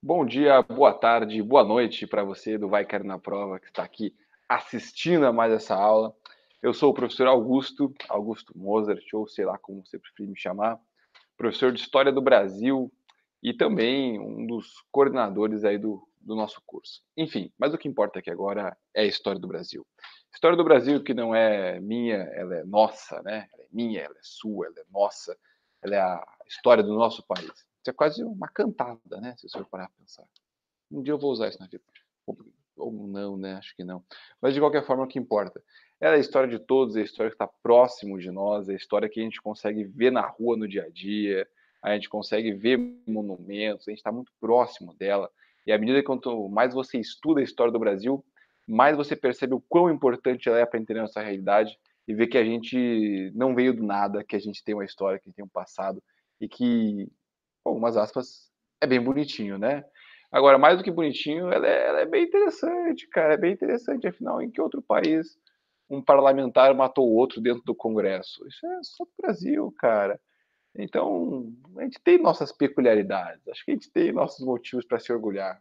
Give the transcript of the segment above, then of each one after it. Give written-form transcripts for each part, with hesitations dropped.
Bom dia, boa tarde, boa noite para você do Vai Cair na Prova que está aqui assistindo a mais essa aula. Eu sou o professor Augusto Mozart, ou sei lá como você preferir me chamar, professor de História do Brasil e também um dos coordenadores aí do nosso curso. Enfim, mas o que importa aqui agora é a História do Brasil. História do Brasil que não é minha, ela é nossa, né? Ela é minha, ela é sua, ela é nossa, ela é a história do nosso país. Isso é quase uma cantada, né? Se você for parar para pensar. Um dia eu vou usar isso na vida. Ou não, né? Acho que não. Mas de qualquer forma, o que importa? É a história de todos, é a história que está próximo de nós, é a história que a gente consegue ver na rua no dia a dia, a gente consegue ver monumentos, a gente está muito próximo dela. E à medida que quanto mais você estuda a história do Brasil, mais você percebe o quão importante ela é para entender a nossa realidade e ver que a gente não veio do nada, que a gente tem uma história, que a gente tem um passado e que, com algumas aspas, é bem bonitinho, né? Agora, mais do que bonitinho, ela é bem interessante, cara. É bem interessante. Afinal, em que outro país um parlamentar matou o outro dentro do Congresso? Isso é só do Brasil, cara. Então, a gente tem nossas peculiaridades. Acho que a gente tem nossos motivos para se orgulhar.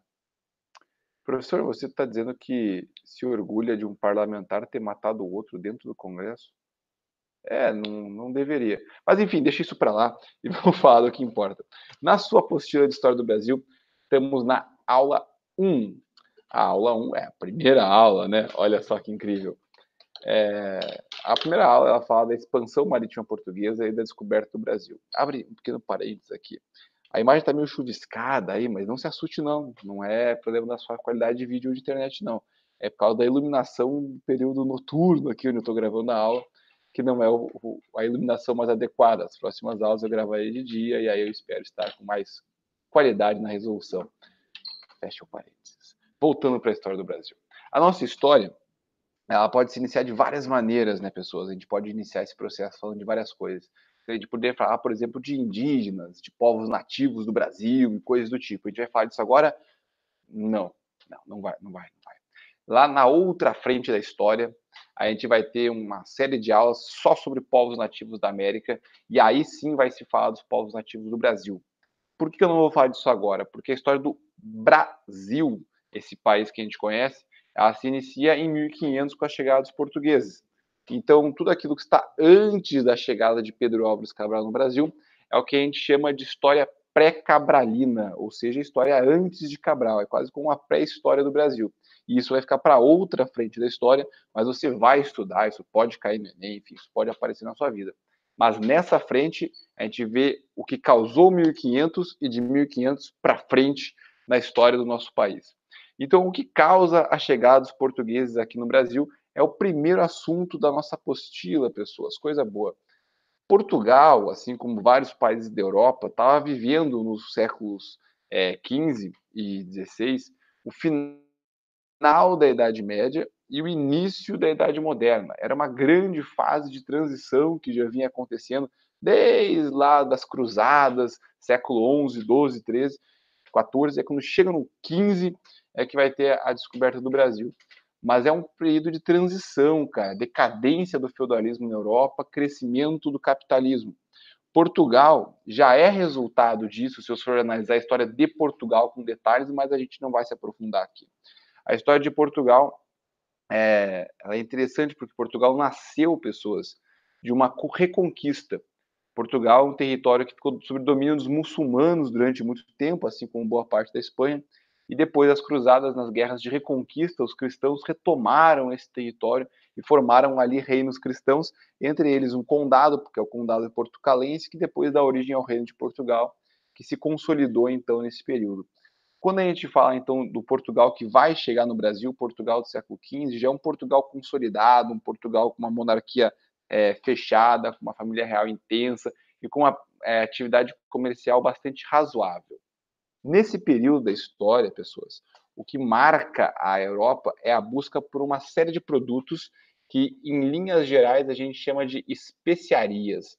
Professor, você está dizendo que se orgulha de um parlamentar ter matado o outro dentro do Congresso? É, não deveria. Mas enfim, deixa isso para lá e vamos falar do que importa. Na sua apostila de História do Brasil, estamos na aula 1. A aula 1 é a primeira aula, né? Olha só que incrível. A primeira aula ela fala da expansão marítima portuguesa e da descoberta do Brasil. Abre um pequeno parênteses aqui. A imagem está meio chuviscada aí, mas não se assuste não. Não é problema da sua qualidade de vídeo ou de internet, não. É por causa da iluminação do período noturno aqui onde eu estou gravando a aula, que não é a iluminação mais adequada. As próximas aulas eu gravarei de dia e aí eu espero estar com mais qualidade na resolução. Fecha o parênteses. Voltando para a história do Brasil. A nossa história ela pode se iniciar de várias maneiras, né, pessoas? A gente pode iniciar esse processo falando de várias coisas. A gente poderia falar, por exemplo, de indígenas, de povos nativos do Brasil e coisas do tipo. A gente vai falar disso agora? Não, não vai. Lá na outra frente da história, a gente vai ter uma série de aulas só sobre povos nativos da América, e aí sim vai se falar dos povos nativos do Brasil. Por que eu não vou falar disso agora? Porque a história do Brasil, esse país que a gente conhece, ela se inicia em 1500 com a chegada dos portugueses. Então, tudo aquilo que está antes da chegada de Pedro Álvares Cabral no Brasil é o que a gente chama de história pré-cabralina, ou seja, história antes de Cabral, é quase como uma pré-história do Brasil. E isso vai ficar para outra frente da história, mas você vai estudar, isso pode cair no Enem, enfim, isso pode aparecer na sua vida. Mas nessa frente, a gente vê o que causou 1500 e de 1500 para frente na história do nosso país. Então, o que causa a chegada dos portugueses aqui no Brasil é o primeiro assunto da nossa apostila, pessoas. Coisa boa. Portugal, assim como vários países da Europa, estava vivendo nos séculos XV e XVI o final da Idade Média e o início da Idade Moderna. Era uma grande fase de transição que já vinha acontecendo desde lá das Cruzadas, século XI, XII, XIII, XIV, é quando chega no XV é que vai ter a descoberta do Brasil. Mas é um período de transição, cara, decadência do feudalismo na Europa, crescimento do capitalismo. Portugal já é resultado disso, se eu for analisar a história de Portugal com detalhes, mas a gente não vai se aprofundar aqui. A história de Portugal ela é interessante porque Portugal nasceu, pessoas, de uma reconquista. Portugal é um território que ficou sob domínio dos muçulmanos durante muito tempo, assim como boa parte da Espanha, e depois das cruzadas, nas guerras de reconquista, os cristãos retomaram esse território e formaram ali reinos cristãos, entre eles um condado, porque é o condado portucalense, que depois dá origem ao reino de Portugal, que se consolidou então nesse período. Quando a gente fala, então, do Portugal que vai chegar no Brasil, Portugal do século XV, já é um Portugal consolidado, um Portugal com uma monarquia fechada, com uma família real intensa e com uma atividade comercial bastante razoável. Nesse período da história, pessoas, o que marca a Europa é a busca por uma série de produtos que, em linhas gerais, a gente chama de especiarias.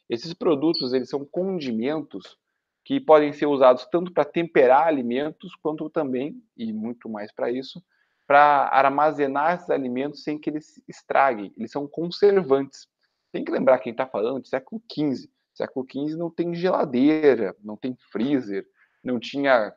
Esses produtos eles são condimentos que podem ser usados tanto para temperar alimentos, quanto também, e muito mais para isso, para armazenar esses alimentos sem que eles se estraguem. Eles são conservantes. Tem que lembrar quem está falando de século XV. Século XV não tem geladeira, não tem freezer, não tinha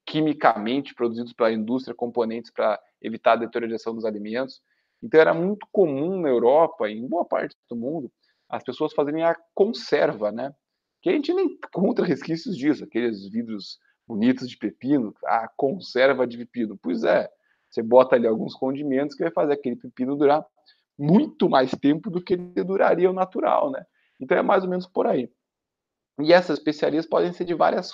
quimicamente produzidos pela indústria componentes para evitar a deterioração dos alimentos. Então era muito comum na Europa, em boa parte do mundo, as pessoas fazerem a conserva, né? Que a gente nem encontra resquícios disso, aqueles vidros bonitos de pepino, a conserva de pepino. Pois é, você bota ali alguns condimentos que vai fazer aquele pepino durar muito mais tempo do que ele duraria o natural, né? Então é mais ou menos por aí. E essas especiarias podem ser de várias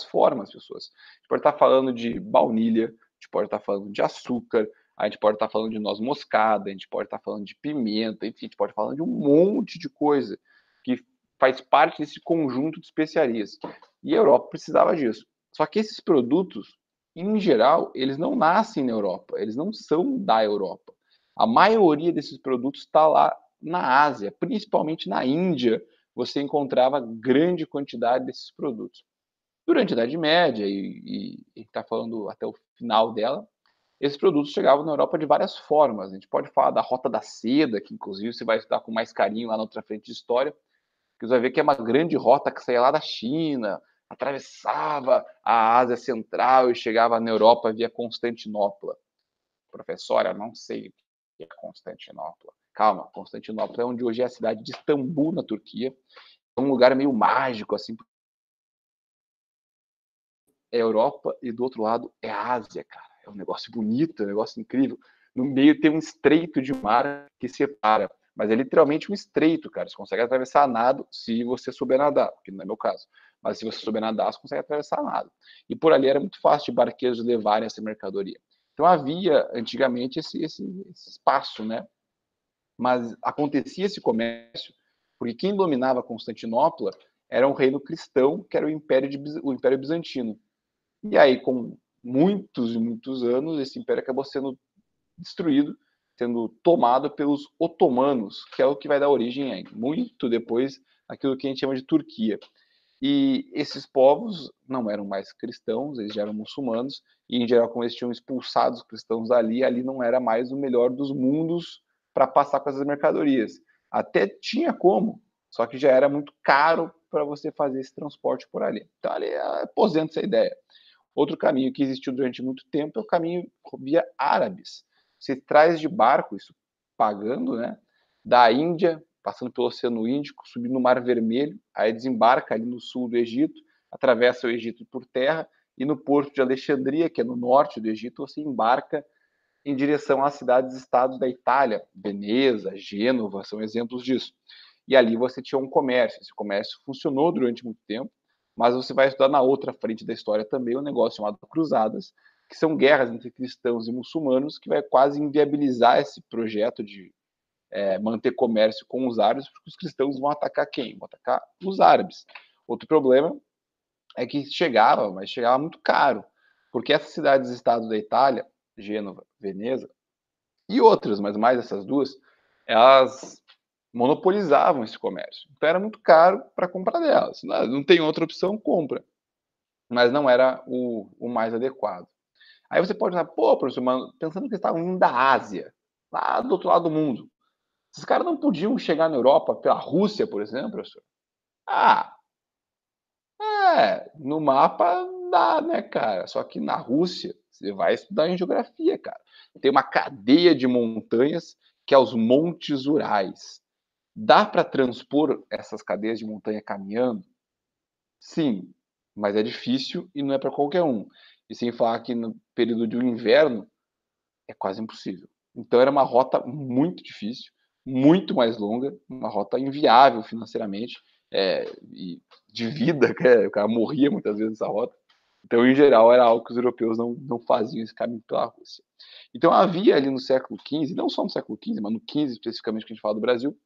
formas, pessoas. A gente pode estar falando de baunilha, a gente pode estar falando de açúcar, a gente pode estar falando de noz moscada, a gente pode estar falando de pimenta, enfim, a gente pode estar falando de um monte de coisa que faz parte desse conjunto de especiarias. E a Europa precisava disso. Só que esses produtos, em geral, eles não nascem na Europa, eles não são da Europa. A maioria desses produtos está lá na Ásia, principalmente na Índia, você encontrava grande quantidade desses produtos. Durante a Idade Média, e está falando até o final dela, esses produtos chegavam na Europa de várias formas. A gente pode falar da Rota da Seda, que inclusive você vai estudar com mais carinho lá na outra frente de história, que você vai ver que é uma grande rota que saía lá da China, atravessava a Ásia Central e chegava na Europa via Constantinopla. Professora, não sei o que é Constantinopla. Calma, Constantinopla é onde hoje é a cidade de Istambul, na Turquia. É um lugar meio mágico, assim, é Europa e do outro lado é a Ásia, cara. É um negócio bonito, é um negócio incrível. No meio tem um estreito de mar que separa, mas é literalmente um estreito, cara. Você consegue atravessar nado se você souber nadar, que não é meu caso. Mas se você souber nadar, você consegue atravessar nado. E por ali era muito fácil de barqueiros levarem essa mercadoria. Então havia antigamente esse espaço, né? Mas acontecia esse comércio porque quem dominava Constantinopla era um reino cristão, que era o Império Bizantino. E aí, com muitos e muitos anos, esse império acabou sendo destruído, sendo tomado pelos otomanos, que é o que vai dar origem aí, muito depois àquilo que a gente chama de Turquia. E esses povos não eram mais cristãos, eles já eram muçulmanos, e em geral, como eles tinham expulsado os cristãos dali, ali não era mais o melhor dos mundos para passar com essas mercadorias. Até tinha como, só que já era muito caro para você fazer esse transporte por ali. Então, ali aposenta essa ideia. Outro caminho que existiu durante muito tempo é o caminho via árabes. Você traz de barco, isso pagando, né? Da Índia, passando pelo Oceano Índico, subindo no Mar Vermelho, aí desembarca ali no sul do Egito, atravessa o Egito por terra, e no porto de Alexandria, que é no norte do Egito, você embarca em direção às cidades-estados da Itália, Veneza, Gênova, são exemplos disso. E ali você tinha um comércio. Esse comércio funcionou durante muito tempo, mas você vai estudar na outra frente da história também um negócio chamado cruzadas, que são guerras entre cristãos e muçulmanos, que vai quase inviabilizar esse projeto de manter comércio com os árabes, porque os cristãos vão atacar quem? Vão atacar os árabes. Outro problema é que chegava, mas chegava muito caro, porque essas cidades-estados da Itália, Gênova, Veneza, e outras, mas mais essas duas, elas monopolizavam esse comércio. Então era muito caro para comprar delas. Não tem outra opção, compra. Mas não era o mais adequado. Aí você pode falar, pô, professor, mano, pensando que eles estavam vindo da Ásia, lá do outro lado do mundo. Esses caras não podiam chegar na Europa pela Rússia, por exemplo, professor? Ah, no mapa dá, né, cara? Só que na Rússia, você vai estudar em geografia, cara. Tem uma cadeia de montanhas que é os Montes Urais. Dá para transpor essas cadeias de montanha caminhando? Sim, mas é difícil e não é para qualquer um. E sem falar que no período de inverno é quase impossível. Então era uma rota muito difícil, muito mais longa, uma rota inviável financeiramente e de vida, o cara morria muitas vezes nessa rota. Então, em geral, era algo que os europeus não faziam esse caminho pela Rússia. Então havia ali no século XV, não só no século XV, mas no XV especificamente que a gente fala do Brasil,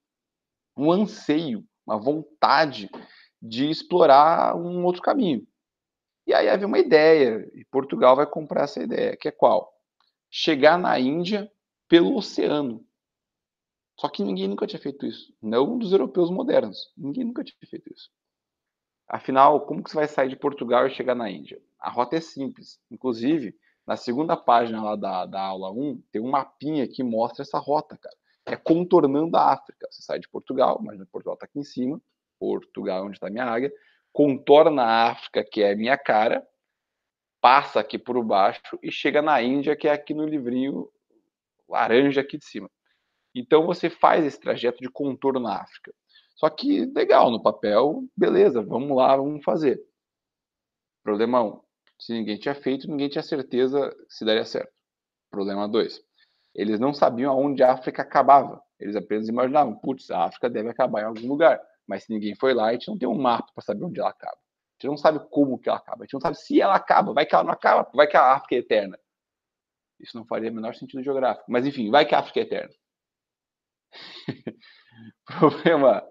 um anseio, uma vontade de explorar um outro caminho. E aí havia uma ideia, e Portugal vai comprar essa ideia, que é qual? Chegar na Índia pelo oceano. Só que ninguém nunca tinha feito isso. Não dos europeus modernos. Ninguém nunca tinha feito isso. Afinal, como que você vai sair de Portugal e chegar na Índia? A rota é simples. Inclusive, na segunda página lá da aula 1, tem um mapinha que mostra essa rota, cara. É contornando a África. Você sai de Portugal, imagina que Portugal está aqui em cima, Portugal é onde está a minha águia. contorna a África, que é a minha cara, passa aqui por baixo e chega na Índia, que é aqui no livrinho laranja aqui de cima. Então você faz esse trajeto de contorno na África. Só que legal, no papel, beleza, vamos lá, vamos fazer. Problema 1, se ninguém tinha feito, ninguém tinha certeza se daria certo. Problema 2, eles não sabiam aonde a África acabava. Eles apenas imaginavam, putz, a África deve acabar em algum lugar. Mas se ninguém foi lá, a gente não tem um mapa para saber onde ela acaba. A gente não sabe como que ela acaba. A gente não sabe se ela acaba. Vai que ela não acaba, vai que a África é eterna. Isso não faria o menor sentido geográfico. Mas enfim, vai que a África é eterna. Problema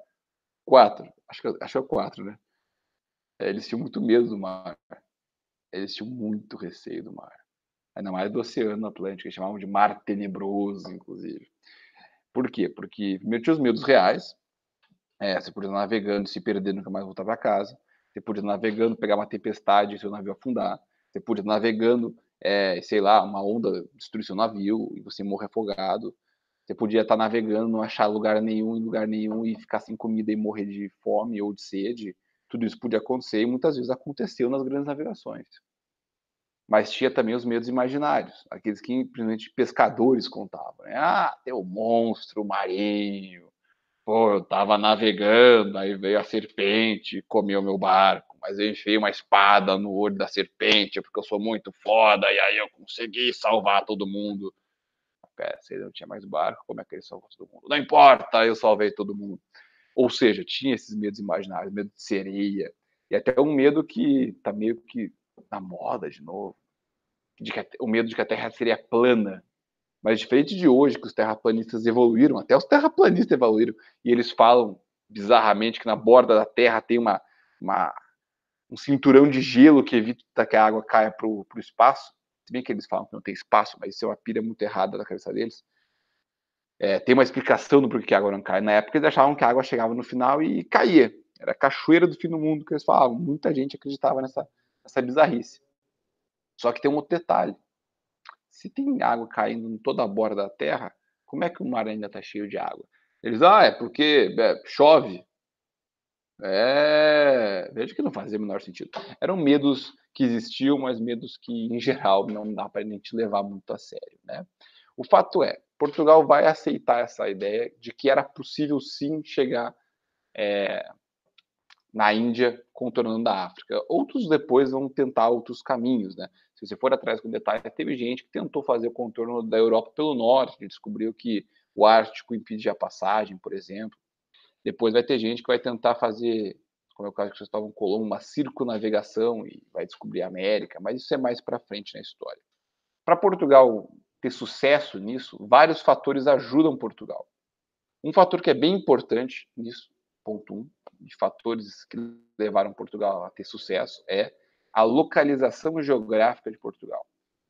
4. Acho que é o 4, né? Eles tinham muito medo do mar. Eles tinham muito receio do mar. Ainda mais do Oceano Atlântico. Eles chamavam de mar tenebroso, inclusive. Por quê? Porque primeiro tinha os medos reais. Você podia estar navegando e se perder, nunca mais voltar para casa. Você podia estar navegando, pegar uma tempestade e seu navio afundar. Você podia estar navegando, sei lá, uma onda destruir seu navio e você morrer afogado. Você podia estar navegando, não achar lugar nenhum em lugar nenhum e ficar sem comida e morrer de fome ou de sede. Tudo isso podia acontecer e muitas vezes aconteceu nas grandes navegações. Mas tinha também os medos imaginários, aqueles que principalmente pescadores contavam. Né? Ah, tem o monstro marinho. Pô, eu tava navegando, aí veio a serpente e comeu meu barco. Mas eu enfiei uma espada no olho da serpente porque eu sou muito foda e aí eu consegui salvar todo mundo. Pera, se ele não tinha mais barco, como é que ele salvou todo mundo? Não importa, eu salvei todo mundo. Ou seja, tinha esses medos imaginários, medo de sereia, e até um medo que tá meio que na moda de novo, o medo de que a Terra seria plana. Mas diferente de hoje, que os terraplanistas evoluíram, até os terraplanistas evoluíram, e eles falam bizarramente que na borda da Terra tem uma um cinturão de gelo que evita que a água caia para o espaço. Se bem que eles falam que não tem espaço, mas isso é uma pilha muito errada da cabeça deles. Tem uma explicação do porquê a água não cai. Na época eles achavam que a água chegava no final e caía. Era a cachoeira do fim do mundo que eles falavam. Muita gente acreditava nessa bizarrice. Só que tem um outro detalhe. Se tem água caindo em toda a borda da Terra, como é que o mar ainda está cheio de água? Eles, é porque chove. Veja que não fazia o menor sentido. Eram medos que existiam, mas medos que, em geral, não dá para a gente levar muito a sério, né? O fato é, Portugal vai aceitar essa ideia de que era possível sim chegar na Índia contornando a África. Outros depois vão tentar outros caminhos, né? Se você for atrás com detalhe, teve gente que tentou fazer o contorno da Europa pelo norte, descobriu que o Ártico impedia a passagem, por exemplo. Depois vai ter gente que vai tentar fazer, como é o caso de Cristóvão Colombo, uma circunavegação e vai descobrir a América, mas isso é mais para frente na história. Para Portugal ter sucesso nisso, vários fatores ajudam Portugal. Um fator que é bem importante nisso, ponto 1, de fatores que levaram Portugal a ter sucesso, é a localização geográfica de Portugal.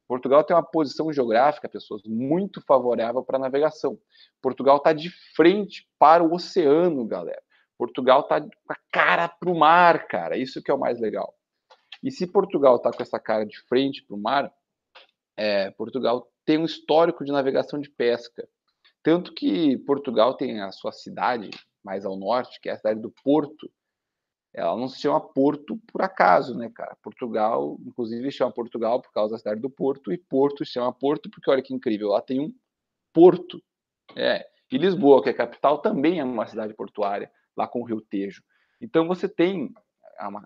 Portugal tem uma posição geográfica, pessoas, muito favorável para a navegação. Portugal está de frente para o oceano, galera. Portugal está com a cara para o mar, cara. Isso que é o mais legal. E se Portugal está com essa cara de frente para o mar, Portugal tem um histórico de navegação de pesca. Tanto que Portugal tem a sua cidade mais ao norte, que é a cidade do Porto. Ela não se chama Porto por acaso, né, cara? Portugal, inclusive, chama Portugal por causa da cidade do Porto, e Porto se chama Porto porque, olha que incrível, lá tem um porto. E Lisboa, que é a capital, também é uma cidade portuária, lá com o Rio Tejo. Então você tem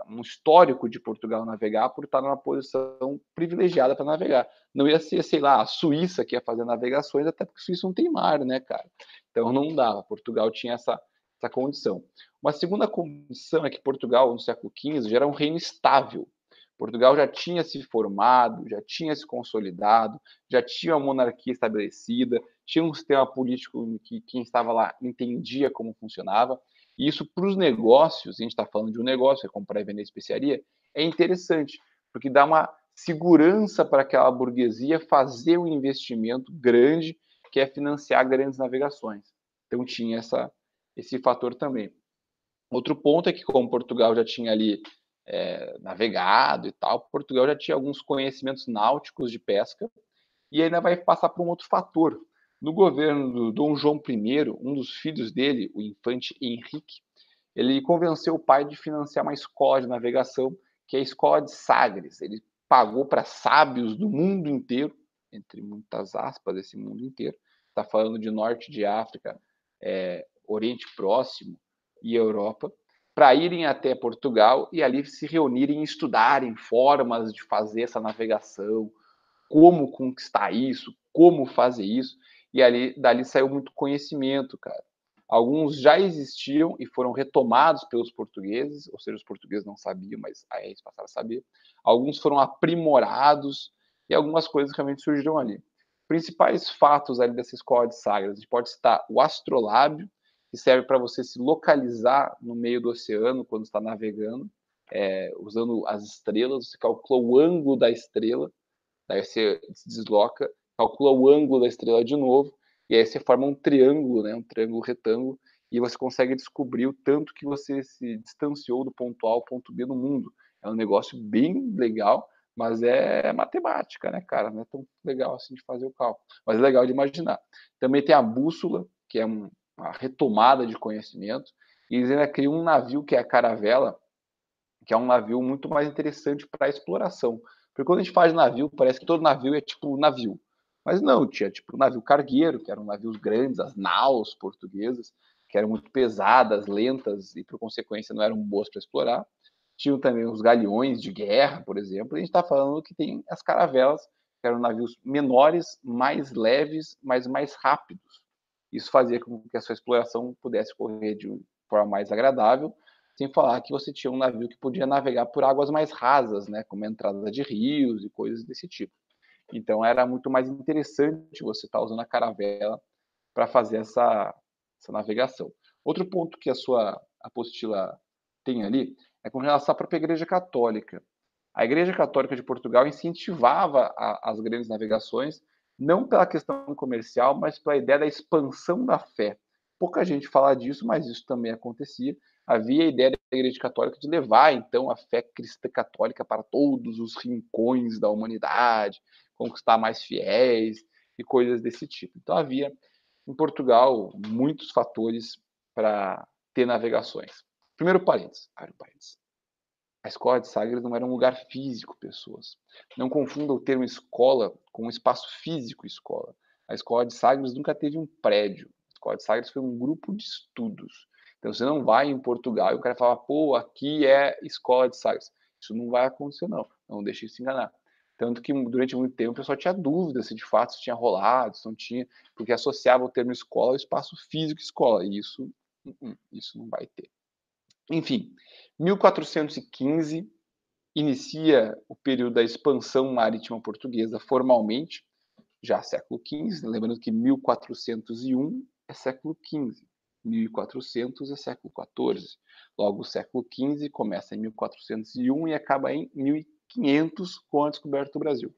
um histórico de Portugal navegar por estar numa posição privilegiada para navegar. Não ia ser, sei lá, a Suíça que ia fazer navegações, até porque a Suíça não tem mar, né, cara? Então não dava. Portugal tinha essa condição. Uma segunda condição é que Portugal, no século XV, já era um reino estável. Portugal já tinha se formado, já tinha se consolidado, já tinha uma monarquia estabelecida, tinha um sistema político em que quem estava lá entendia como funcionava. E isso para os negócios, a gente está falando de um negócio, é comprar e vender especiaria, é interessante, porque dá uma segurança para aquela burguesia fazer um investimento grande, que é financiar grandes navegações. Então tinha esse fator também. Outro ponto é que, como Portugal já tinha ali navegado e tal, Portugal já tinha alguns conhecimentos náuticos de pesca, e ainda vai passar por um outro fator. No governo do Dom João I, um dos filhos dele, o infante Henrique, ele convenceu o pai de financiar uma escola de navegação, que é a Escola de Sagres. Ele pagou para sábios do mundo inteiro, entre muitas aspas, esse mundo inteiro. Está falando de norte de África, Oriente Próximo e Europa, para irem até Portugal e ali se reunirem e estudarem formas de fazer essa navegação, como conquistar isso, como fazer isso, e dali saiu muito conhecimento, cara. Alguns já existiam e foram retomados pelos portugueses, ou seja, os portugueses não sabiam, mas aí eles passaram a saber. Alguns foram aprimorados e algumas coisas realmente surgiram ali. Principais fatos ali dessa escola de Sagres, a gente pode citar o astrolábio, que serve para você se localizar no meio do oceano quando está navegando, usando as estrelas, você calcula o ângulo da estrela, daí você se desloca, calcula o ângulo da estrela de novo, e aí você forma um triângulo, né, um triângulo retângulo, e você consegue descobrir o tanto que você se distanciou do ponto A ao ponto B no mundo. É um negócio bem legal, mas é matemática, né, cara? Não é tão legal assim de fazer o cálculo, mas é legal de imaginar. Também tem a bússola, que é uma retomada de conhecimento, e eles ainda criam um navio que é a caravela, que é um navio muito mais interessante para a exploração. Porque quando a gente faz navio, parece que todo navio é tipo navio. Mas não, tinha tipo o navio cargueiro, que eram navios grandes, as naus portuguesas, que eram muito pesadas, lentas e, por consequência, não eram boas para explorar. Tinham também os galeões de guerra, por exemplo. E a gente está falando que tem as caravelas, que eram navios menores, mais leves, mas mais rápidos. Isso fazia com que a sua exploração pudesse correr de forma mais agradável, sem falar que você tinha um navio que podia navegar por águas mais rasas, né, como a entrada de rios e coisas desse tipo. Então era muito mais interessante você estar usando a caravela para fazer essa navegação. Outro ponto que a sua apostila tem ali é com relação à própria Igreja Católica. A Igreja Católica de Portugal incentivava as grandes navegações, não pela questão comercial, mas pela ideia da expansão da fé. Pouca gente fala disso, mas isso também acontecia. Havia a ideia da Igreja Católica de levar, então, a fé cristã católica para todos os rincões da humanidade, conquistar mais fiéis e coisas desse tipo. Então, havia, em Portugal, muitos fatores para ter navegações. Primeiro parênteses, a escola de Sagres não era um lugar físico, pessoas. Não confunda o termo escola com um espaço físico escola. A escola de Sagres nunca teve um prédio. A escola de Sagres foi um grupo de estudos. Então você não vai em Portugal e o cara fala, pô, aqui é escola de Sagres. Isso não vai acontecer, não. Não deixe de se enganar. Tanto que durante muito tempo o pessoal tinha dúvida se de fato isso tinha rolado, se não tinha, porque associava o termo escola ao espaço físico escola. E isso não vai ter. Enfim, 1415 inicia o período da expansão marítima portuguesa formalmente, já século XV, lembrando que 1401 é século XV, 1400 é século XIV. Logo, o século XV começa em 1401 e acaba em 1500 com a descoberta do Brasil.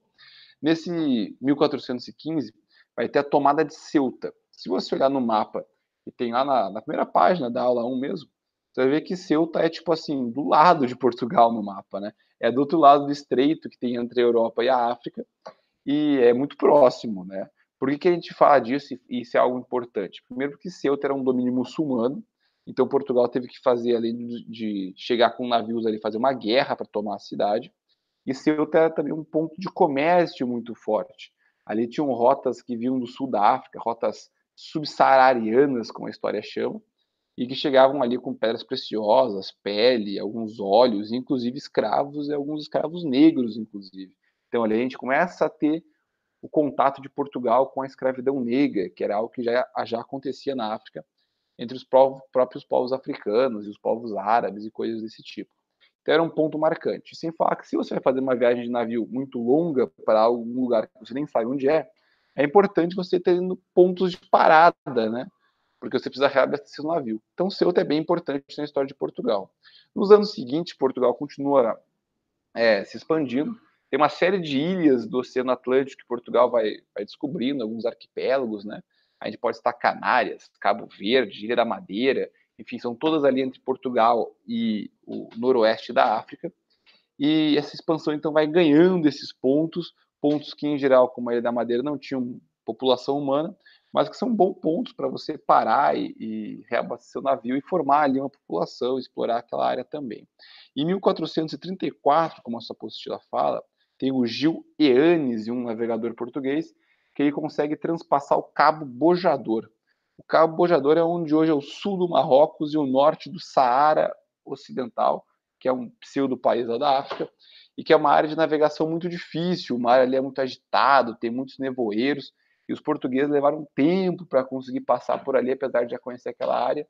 Nesse 1415 vai ter a tomada de Ceuta. Se você olhar no mapa, que tem lá na primeira página da aula 1 mesmo, você vai ver que Ceuta é tipo assim, do lado de Portugal no mapa, né? É do outro lado do estreito que tem entre a Europa e a África, e é muito próximo, né? Por que a gente fala disso e isso é algo importante? Primeiro porque Ceuta era um domínio muçulmano, então Portugal teve que fazer, além de chegar com navios ali, fazer uma guerra para tomar a cidade. E Ceuta era também um ponto de comércio muito forte. Ali tinham rotas que vinham do sul da África, rotas subsaarianas, como a história chama, e que chegavam ali com pedras preciosas, pele, alguns óleos, inclusive escravos e alguns escravos negros, inclusive. Então ali a gente começa a ter o contato de Portugal com a escravidão negra, que era algo que já acontecia na África, entre os próprios povos africanos e os povos árabes e coisas desse tipo. Então era um ponto marcante. Sem falar que se você vai fazer uma viagem de navio muito longa para algum lugar que você nem sabe onde é importante você ter pontos de parada, né? Porque você precisa reabastecer o navio. Então, Ceuta é bem importante na história de Portugal. Nos anos seguintes, Portugal continua se expandindo. Tem uma série de ilhas do Oceano Atlântico que Portugal vai descobrindo, alguns arquipélagos, né? A gente pode citar Canárias, Cabo Verde, Ilha da Madeira, enfim, são todas ali entre Portugal e o noroeste da África. E essa expansão, então, vai ganhando esses pontos que, em geral, como a Ilha da Madeira, não tinham população humana, mas que são bons pontos para você parar e reabastecer seu navio e formar ali uma população, explorar aquela área também. Em 1434, como a sua apostila fala, tem o Gil Eanes, um navegador português, que ele consegue transpassar o Cabo Bojador. O Cabo Bojador é onde hoje é o sul do Marrocos e o norte do Saara Ocidental, que é um pseudo país lá da África, e que é uma área de navegação muito difícil, o mar ali é muito agitado, tem muitos nevoeiros, e os portugueses levaram tempo para conseguir passar por ali, apesar de já conhecer aquela área.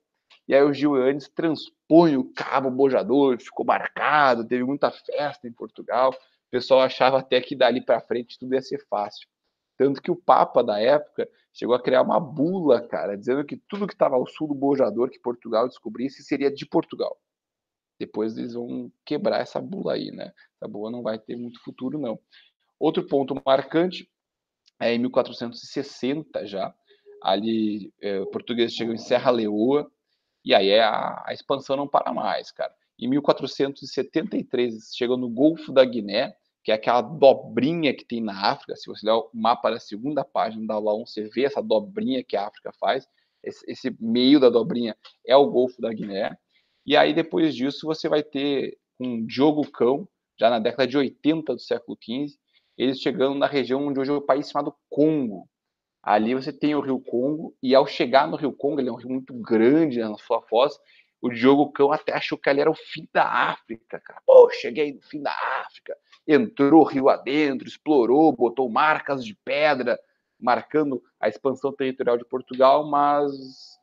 E aí o Gil Eanes transpõe o Cabo Bojador, ficou marcado, teve muita festa em Portugal. O pessoal achava até que dali para frente tudo ia ser fácil. Tanto que o Papa da época chegou a criar uma bula, cara, dizendo que tudo que estava ao sul do Bojador, que Portugal descobrisse, seria de Portugal. Depois eles vão quebrar essa bula aí, né? Essa bula não vai ter muito futuro, não. Outro ponto marcante é em 1460 já, ali portugueses chegam em Serra Leoa, e aí a expansão não para mais, cara. Em 1473 chegam no Golfo da Guiné, que é aquela dobrinha que tem na África. Se você der o mapa da segunda página da aula 1, você vê essa dobrinha que a África faz. Esse meio da dobrinha é o Golfo da Guiné. E aí, depois disso, você vai ter um Diogo Cão, já na década de 80 do século XV, eles chegando na região onde hoje é o país chamado Congo. Ali você tem o Rio Congo, e ao chegar no Rio Congo, ele é um rio muito grande, né, na sua foz, o Diogo Cão até achou que ali era o fim da África, cara. Pô, cheguei no fim da África. Entrou rio adentro, explorou, botou marcas de pedra, marcando a expansão territorial de Portugal, mas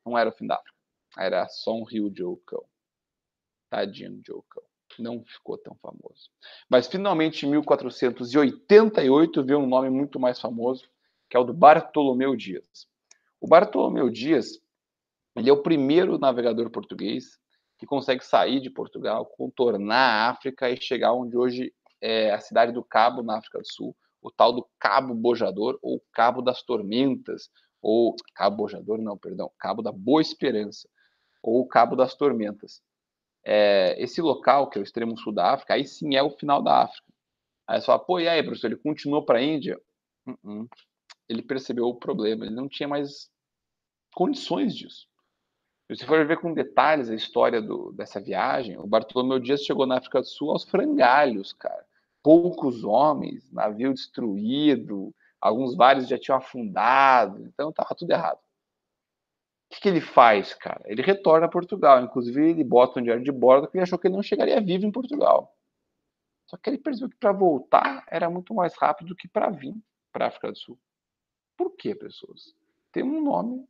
não era o fim da África. Era só um rio Diogo Cão. Tadinho do Diogo Cão. Não ficou tão famoso. Mas finalmente, em 1488, veio um nome muito mais famoso, que é o do Bartolomeu Dias. O Bartolomeu Dias, ele é o primeiro navegador português que consegue sair de Portugal, contornar a África e chegar onde hoje é a cidade do Cabo, na África do Sul, o tal do Cabo Bojador, ou Cabo das Tormentas, ou Cabo Bojador, não, perdão, Cabo da Boa Esperança, ou Cabo das Tormentas. Esse local, que é o extremo sul da África, aí sim é o final da África. Aí você fala, pô, e aí, professor, ele continuou para a Índia? Ele percebeu o problema, ele não tinha mais condições disso. Se você for ver com detalhes a história dessa viagem, o Bartolomeu Dias chegou na África do Sul aos frangalhos, cara. Poucos homens, navio destruído, vários já tinham afundado, então estava tudo errado. O que ele faz, cara? Ele retorna a Portugal, inclusive ele bota um diário de bordo porque ele achou que ele não chegaria vivo em Portugal. Só que ele percebeu que para voltar era muito mais rápido do que para vir para a África do Sul. Por quê, pessoas? Tem um nome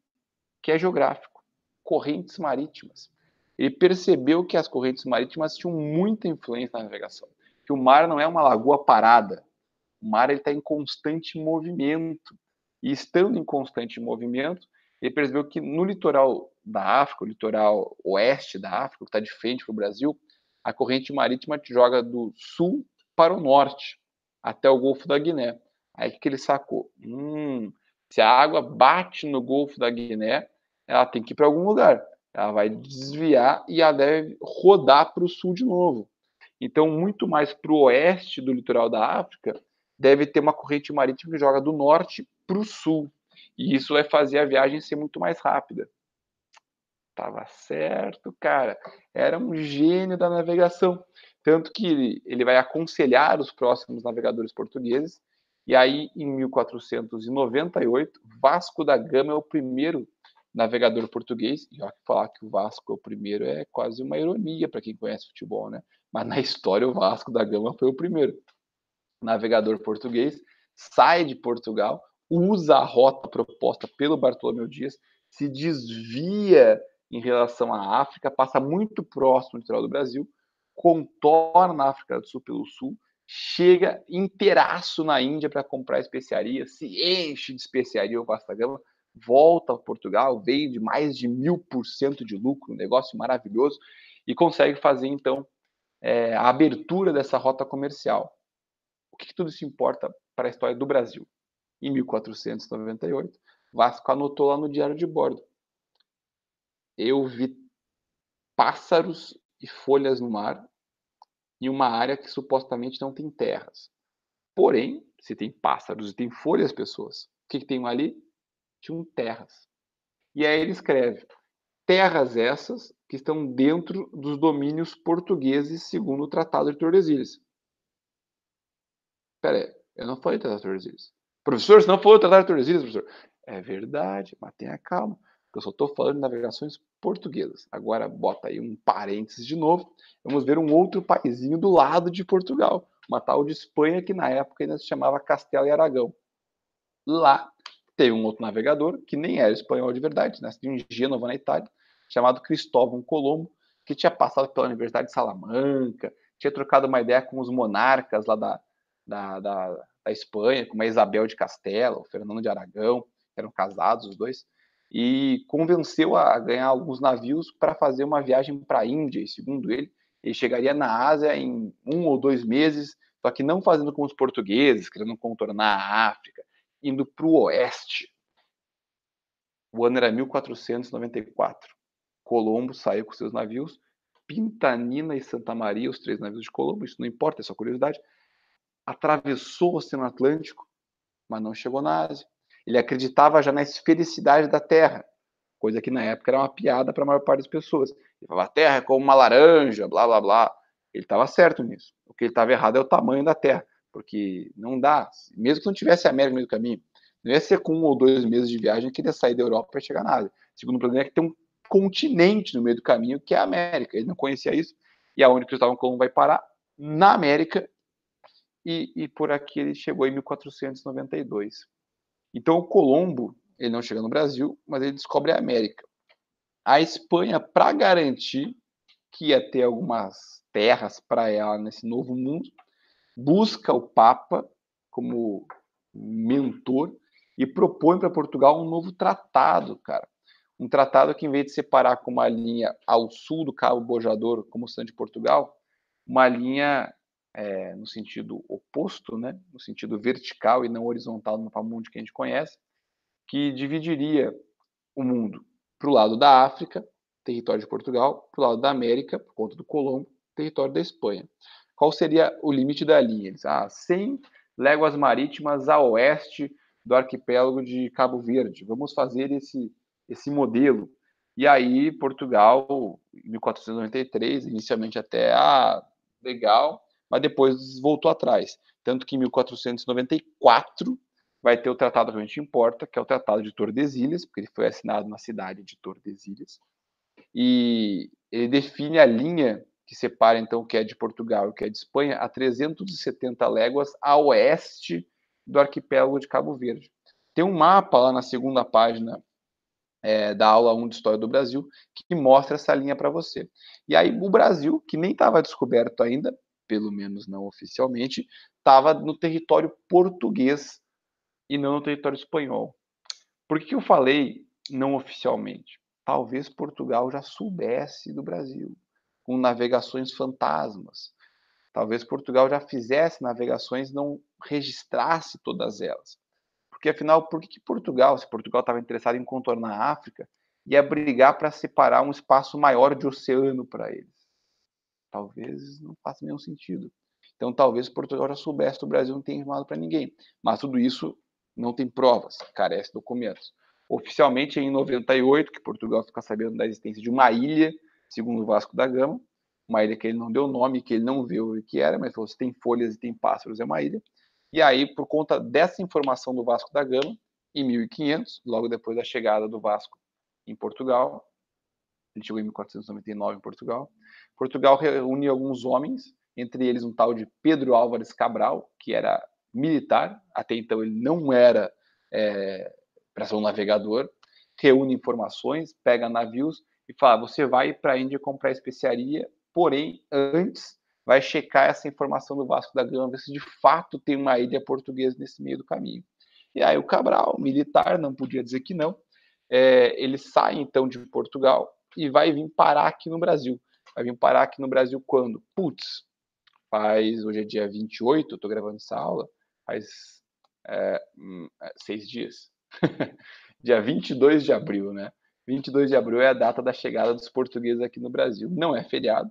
que é geográfico: correntes marítimas. Ele percebeu que as correntes marítimas tinham muita influência na navegação, que o mar não é uma lagoa parada, o mar está em constante movimento. E estando em constante movimento, ele percebeu que no litoral da África, o litoral oeste da África, que está de frente para o Brasil, a corrente marítima te joga do sul para o norte, até o Golfo da Guiné. Aí o que ele sacou? Se a água bate no Golfo da Guiné, ela tem que ir para algum lugar. Ela vai desviar e ela deve rodar para o sul de novo. Então, muito mais para o oeste do litoral da África, deve ter uma corrente marítima que joga do norte para o sul. E isso vai fazer a viagem ser muito mais rápida. Tava certo, cara. Era um gênio da navegação. Tanto que ele vai aconselhar os próximos navegadores portugueses. E aí, em 1498, Vasco da Gama é o primeiro navegador português. E ó, falar que o Vasco é o primeiro é quase uma ironia para quem conhece futebol, né? Mas na história, o Vasco da Gama foi o primeiro navegador português. Sai de Portugal, usa a rota proposta pelo Bartolomeu Dias, se desvia em relação à África, passa muito próximo do litoral do Brasil, contorna a África do Sul pelo sul, chega inteiraço na Índia para comprar especiaria, se enche de especiaria o Vasco da Gama, volta a Portugal, vende mais de 1000% de lucro, um negócio maravilhoso, e consegue fazer, então, a abertura dessa rota comercial. O que tudo isso importa para a história do Brasil? Em 1498, Vasco anotou lá no diário de bordo: eu vi pássaros e folhas no mar em uma área que supostamente não tem terras. Porém, se tem pássaros e tem folhas, pessoas, o que tem ali? tinham terras. E aí ele escreve: terras essas que estão dentro dos domínios portugueses, segundo o Tratado de Tordesilhas. Pera aí, eu não falei Tratado de Tordesilhas. Professor, você não falou Tratado de Tordesilhas, professor? É verdade, mas tenha calma. Eu só estou falando de navegações portuguesas. Agora bota aí um parênteses de novo. Vamos ver um outro paizinho do lado de Portugal. Uma tal de Espanha que na época ainda se chamava Castelo e Aragão. Lá teve um outro navegador, que nem era espanhol de verdade, nasceu em Gênova, na Itália, chamado Cristóvão Colombo, que tinha passado pela Universidade de Salamanca, tinha trocado uma ideia com os monarcas lá da Espanha, como a Isabel de Castela, o Fernando de Aragão, eram casados os dois, e convenceu a ganhar alguns navios para fazer uma viagem para a Índia, e segundo ele chegaria na Ásia em 1 ou 2 meses, só que não fazendo como os portugueses, querendo contornar a África, indo para o oeste. O ano era 1494. Colombo saiu com seus navios, Pintanina e Santa Maria, os 3 navios de Colombo, isso não importa, é só curiosidade, atravessou o Oceano Atlântico, mas não chegou na Ásia. Ele acreditava já na esfericidade da Terra, coisa que na época era uma piada para a maior parte das pessoas. Ele falava, a Terra é como uma laranja, blá, blá, blá. Ele estava certo nisso. O que ele estava errado é o tamanho da Terra, porque não dá, mesmo que não tivesse a América no meio do caminho, não ia ser com 1 ou 2 meses de viagem que ele ia sair da Europa para chegar na Ásia. O segundo problema é que tem um continente no meio do caminho, que é a América. Ele não conhecia isso, e aonde Cristóvão Colombo vai parar? Na América, e por aqui ele chegou em 1492. Então o Colombo, ele não chega no Brasil, mas ele descobre a América. A Espanha, para garantir que ia ter algumas terras para ela nesse novo mundo, busca o Papa como mentor e propõe para Portugal um novo tratado, cara. Um tratado que, em vez de separar com uma linha ao sul do Cabo Bojador, como o centro de Portugal, uma linha no sentido oposto, né? No sentido vertical e não horizontal no mapa mundo que a gente conhece, que dividiria o mundo para o lado da África, território de Portugal, para o lado da América, por conta do Colombo, território da Espanha. Qual seria o limite da linha? Eles, 100 léguas marítimas a oeste do arquipélago de Cabo Verde. Vamos fazer esse modelo. E aí, Portugal, em 1493, inicialmente até, legal, mas depois voltou atrás. Tanto que em 1494 vai ter o tratado que a gente importa, que é o Tratado de Tordesilhas, porque ele foi assinado na cidade de Tordesilhas, e ele define a linha que separa, então, o que é de Portugal e o que é de Espanha, a 370 léguas a oeste do arquipélago de Cabo Verde. Tem um mapa lá na segunda página da aula 1 de História do Brasil, que mostra essa linha para você. E aí o Brasil, que nem estava descoberto ainda, pelo menos não oficialmente, estava no território português e não no território espanhol. Por que eu falei não oficialmente? Talvez Portugal já soubesse do Brasil, com navegações fantasmas. Talvez Portugal já fizesse navegações e não registrasse todas elas. Porque afinal, por que Portugal, se Portugal estava interessado em contornar a África, ia brigar para separar um espaço maior de oceano para eles? Talvez não faça nenhum sentido. Então, talvez Portugal já soubesse do Brasil, não tenha informado para ninguém. Mas tudo isso não tem provas, carece de documentos. Oficialmente, é em 98, que Portugal fica sabendo da existência de uma ilha, segundo o Vasco da Gama, uma ilha que ele não deu nome, que ele não viu o que era, mas falou, se tem folhas e tem pássaros, é uma ilha. E aí, por conta dessa informação do Vasco da Gama, em 1500, logo depois da chegada do Vasco em Portugal, ele chegou em 1499 em Portugal. Portugal reúne alguns homens, entre eles um tal de Pedro Álvares Cabral, que era militar, até então ele não era para ser um navegador, reúne informações, pega navios e fala: você vai para a Índia comprar especiaria, porém, antes vai checar essa informação do Vasco da Gama, ver se de fato tem uma ilha portuguesa nesse meio do caminho. E aí o Cabral, militar, não podia dizer que não, ele sai então de Portugal e vai vir parar aqui no Brasil. Vai vir parar aqui no Brasil quando? Putz, hoje é dia 28, eu estou gravando essa aula, faz 6 dias. Dia 22 de abril, né? 22 de abril é a data da chegada dos portugueses aqui no Brasil. Não é feriado.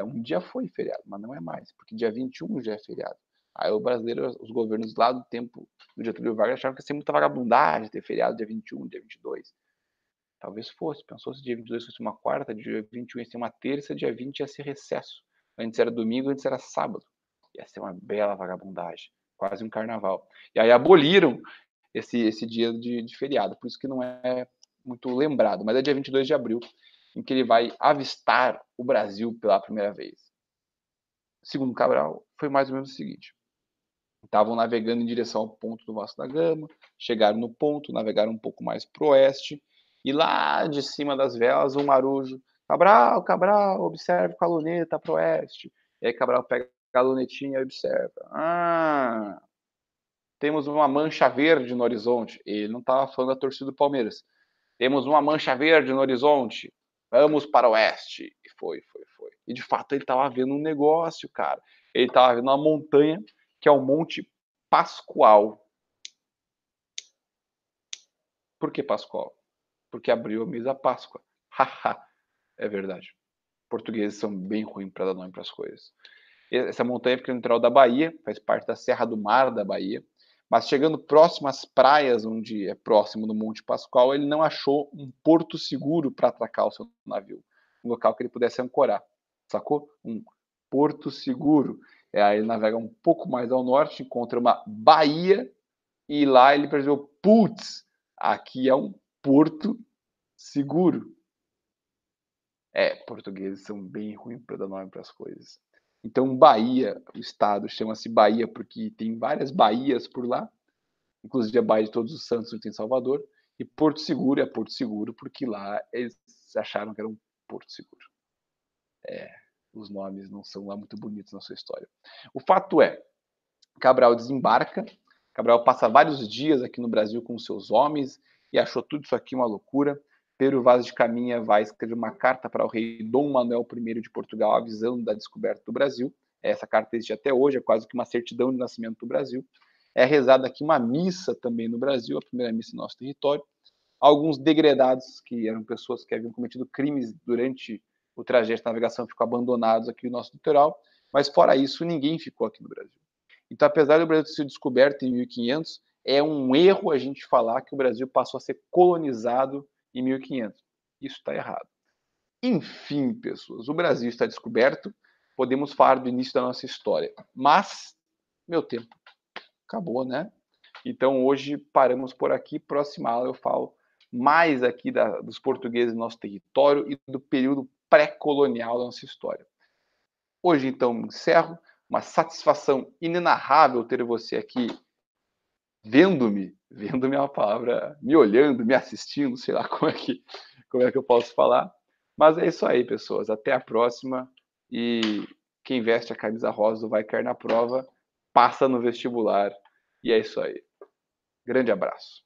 Um dia foi feriado, mas não é mais, porque dia 21 já é feriado. Aí o brasileiro, os governos lá do tempo do Getúlio Vargas achavam que ia ser muita vagabundagem ter feriado dia 21, dia 22. Talvez fosse. Pensou se dia 22 fosse uma quarta, dia 21 ia ser uma terça, dia 20 ia ser recesso. Antes era domingo, antes era sábado. Ia ser uma bela vagabundagem. Quase um carnaval. E aí aboliram esse dia de feriado. Por isso que não é muito lembrado. Mas é dia 22 de abril, em que ele vai avistar o Brasil pela primeira vez. Segundo Cabral, foi mais ou menos o seguinte. Estavam navegando em direção ao ponto do Vasco da Gama, chegaram no ponto, navegaram um pouco mais para o oeste, e lá de cima das velas, um marujo, Cabral, Cabral, observe com a luneta para o oeste. E aí Cabral pega a lunetinha e observa. Temos uma mancha verde no horizonte. Ele não estava falando da torcida do Palmeiras. Temos uma mancha verde no horizonte. Vamos para o oeste. E foi. E de fato ele estava vendo um negócio, cara. Ele estava vendo uma montanha que é o Monte Pascoal. Por que Pascoal? Porque abriu o mês da Páscoa. Haha, é verdade. Portugueses são bem ruins para dar nome para as coisas. Essa montanha fica no litoral da Bahia, faz parte da Serra do Mar da Bahia. Mas chegando próximo às praias, onde é próximo do Monte Pascoal, ele não achou um porto seguro para atracar o seu navio. Um local que ele pudesse ancorar. Sacou? Um porto seguro. Aí ele navega um pouco mais ao norte, encontra uma baía, e lá ele percebeu, putz, aqui é um porto seguro. Portugueses são bem ruins para dar nome para as coisas. Então, Bahia, o estado chama-se Bahia porque tem várias baías por lá, inclusive a Baía de Todos os Santos, onde tem Salvador, e Porto Seguro é Porto Seguro porque lá eles acharam que era um porto seguro. Os nomes não são lá muito bonitos na sua história. O fato é, Cabral desembarca, Cabral passa vários dias aqui no Brasil com seus homens e achou tudo isso aqui uma loucura. Pero Vaz de Caminha vai escrever uma carta para o rei Dom Manuel I de Portugal avisando da descoberta do Brasil. Essa carta existe até hoje, é quase que uma certidão de nascimento do Brasil. É rezada aqui uma missa também no Brasil, a primeira missa no nosso território. Alguns degredados, que eram pessoas que haviam cometido crimes durante o trajeto de navegação, ficam abandonados aqui no nosso litoral. Mas fora isso, ninguém ficou aqui no Brasil. Então, apesar do Brasil ter sido descoberto em 1500, é um erro a gente falar que o Brasil passou a ser colonizado em 1500. Isso está errado. Enfim, pessoas, o Brasil está descoberto, podemos falar do início da nossa história. Mas, meu tempo acabou, né? Então, hoje paramos por aqui. Próxima aula eu falo mais aqui dos portugueses no nosso território e do período pré-colonial da nossa história. Hoje, então, encerro. Uma satisfação inenarrável ter você aqui vendo-me é uma palavra, me olhando, me assistindo, sei lá como é que eu posso falar. Mas é isso aí, pessoas. Até a próxima. E quem veste a camisa rosa do Vai Cair na Prova, passa no vestibular. E é isso aí. Grande abraço.